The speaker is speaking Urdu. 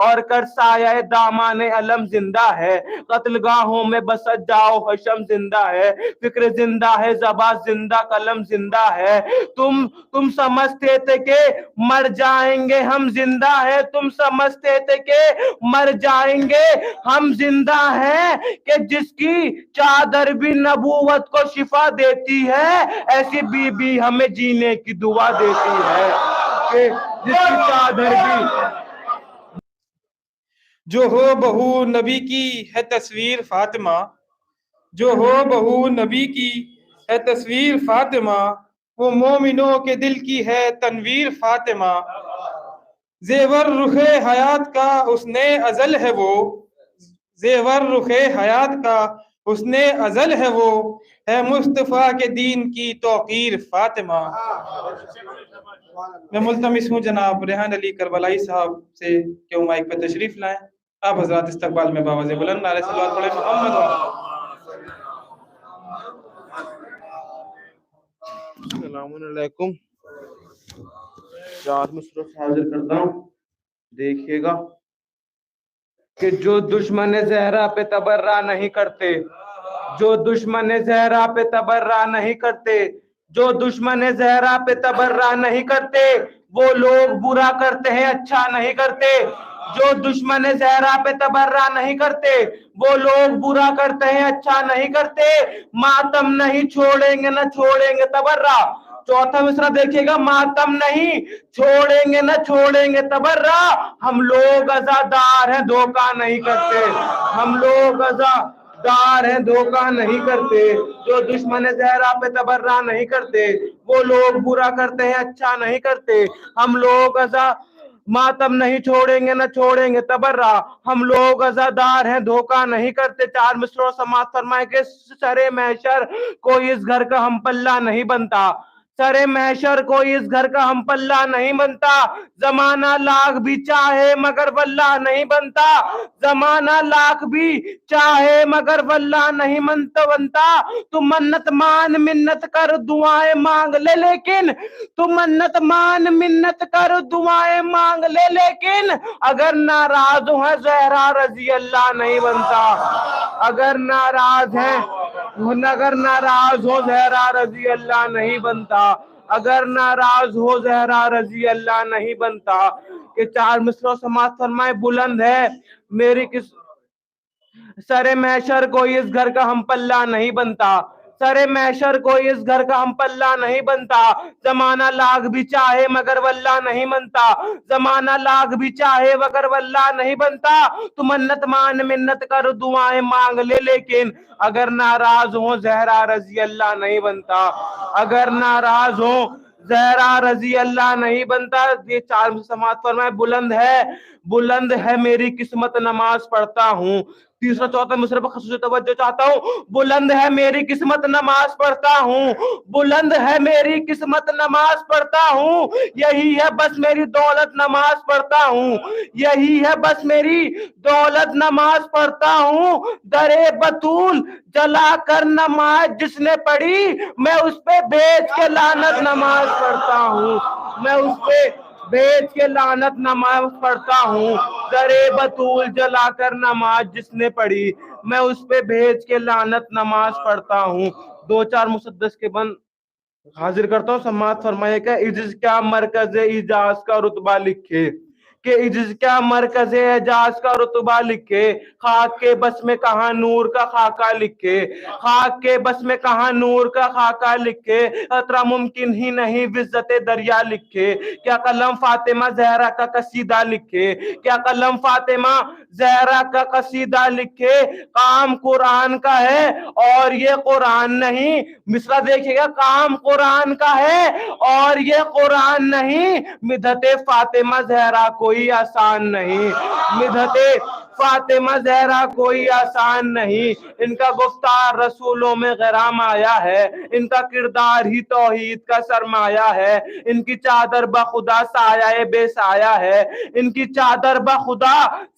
اور کر سایہ دامان علم زندہ ہے، قتل گاہوں میں بسط جاؤ حشم زندہ ہے، فکر زندہ ہے، زباں زندہ، قلم زندہ ہے۔ تم سمجھتے تھے کہ مر جائیں گے، ہم زندہ ہے، تم سمجھتے تھے کہ مر جائیں گے، ہم زندہ ہیں، کہ جس کی چادر بھی نبوت کو شفا دیتی ہے، ایسی بی بی ہمیں جینے کی دعا دیتی ہے، کہ جس کی چادر بھی جو ہو بہو نبی کی ہے تصویر فاطمہ، جو ہو بہو نبی کی ہے تصویر فاطمہ، وہ مومنوں کے دل کی ہے تنویر فاطمہ، زیور رخ حیات کا حسن ازل ہے وہ، زیور رخ حیات کا حسن ازل ہے وہ، ہے مصطفیٰ کے دین کی توقیر فاطمہ۔ میں ملتمس ہوں جناب ریحان علی کربلائی صاحب سے کہ وہ مائک پہ تشریف لائیں۔ آپ حضرات استقبال میں باوازِ بلند نعرہ صلوات پڑھیں محمد السلام علیکم۔ چار مصرف حاضر کرتا ہوں، دیکھیے گا کہ جو دشمن زہرا پہ تبرہ نہیں کرتے، جو دشمن زہرا پہ تبرہ نہیں کرتے، جو دشمن زہرا پہ تبرہ نہیں کرتے، وہ لوگ برا کرتے ہیں اچھا نہیں کرتے، جو دشمن زہرا پہ تبرہ نہیں کرتے، وہ لوگ برا کرتے ہیں اچھا نہیں کرتے، ماتم نہیں چھوڑیں گے نہ چھوڑیں گے تبرہ۔ چوتھا مصرع دیکھیے گا، ماتم نہیں چھوڑیں گے نہ چھوڑیں گے تبرہ، ہم لوگ عزادار ہیں دھوکہ نہیں کرتے، ہم لوگ عزادار ہیں دھوکہ نہیں کرتے، جو دشمن زہرا پہ تبرہ نہیں کرتے، وہ لوگ برا کرتے ہیں اچھا نہیں کرتے، ہم لوگ ماتم نہیں چھوڑیں گے نہ چھوڑیں گے تبرہ، ہم لوگ عزادار ہیں دھوکہ نہیں کرتے۔ چار مصرعوں سماعت فرمائے کہ سرے محشر کوئی اس گھر کا ہم پلہ نہیں بنتا، سرے محشر کوئی اس گھر کا ہم پلہ نہیں بنتا، زمانہ لاکھ بھی چاہے مگر واللہ نہیں بنتا، زمانہ لاکھ بھی چاہے مگر واللہ نہیں بنتا، تو منت مان منت کر دعائیں مانگ لے لیکن، تو منت مان منت کر دعائیں مانگ لے لیکن، اگر ناراض ہے زہرا رضی اللہ نہیں بنتا، اگر ناراض ہے، اگر ناراض ہو زہرا رضی اللہ نہیں بنتا، اگر ناراض ہو زہرا رضی اللہ نہیں بنتا۔ کہ چار مصرعوں سماعت فرمائے بلند ہے میری سرے محشر کوئی اس گھر کا ہم پلہ نہیں بنتا، سرے محشر کوئی اس گھر کا ہم پلہ نہیں بنتا، زمانہ لاکھ بھی چاہے مگر واللہ نہیں بنتا، زمانہ لاکھ بھی چاہے مگر واللہ نہیں بنتا، تو منت مان منت کر دعائیں مانگ لے لیکن، اگر ناراض ہو زہرا رضی اللہ نہیں بنتا، اگر ناراض ہو زہرا رضی اللہ نہیں بنتا۔ یہ چار سماعت فرمائے بلند ہے میری قسمت نماز پڑھتا ہوں۔ تیسرا چوتھا مصرع پر خصوصی توجہ چاہتا ہوں، بلند ہے میری قسمت نماز پڑھتا ہوں، بلند ہے میری قسمت نماز پڑھتا ہوں، یہی ہے بس میری دولت نماز پڑھتا ہوں، یہی ہے بس میری دولت نماز پڑھتا ہوں، در بطول جلا کر نماز جس نے پڑھی، میں اس پہ بھیج کے لعنت نماز پڑھتا ہوں، میں اس پہ بھیج کے لعنت نماز پڑھتا ہوں، در بطول جلا کر نماز جس نے پڑھی، میں اس پہ بھیج کے لعنت نماز پڑھتا ہوں۔ دو چار مسدس کے بند حاضر کرتا ہوں، سماعت فرمائے کہ عجز کیا مرکز اعجاز کا رتبہ لکھے، کہ عجز کیا مرکز اعجاز کا رتبہ لکھے، خاک کے بس میں کہاں نور کا خاکہ لکھے، خاک کے بس میں کہاں نور کا خاکہ لکھے، خطرہ ممکن ہی نہیں وزت دریا لکھے، کیا قلم فاطمہ زہرا کا قصیدہ لکھے، کیا قلم فاطمہ زہرا کا قصیدہ لکھے، کام قرآن کا ہے اور یہ قرآن نہیں، مصرع دیکھئے گا، کام قرآن کا ہے اور یہ قرآن نہیں، مدحت فاطمہ زہرا کوئی آسان نہیں، مدحت فاطمہ زہرا کوئی آسان نہیں، ان کا گفتار رسولوں میں غرام آیا ہے، ان کا کردار ہی توحید کا سرمایہ ہے، ان کی چادر بخدا سایہ بے سایہ ہے، ان کی چادر بخدا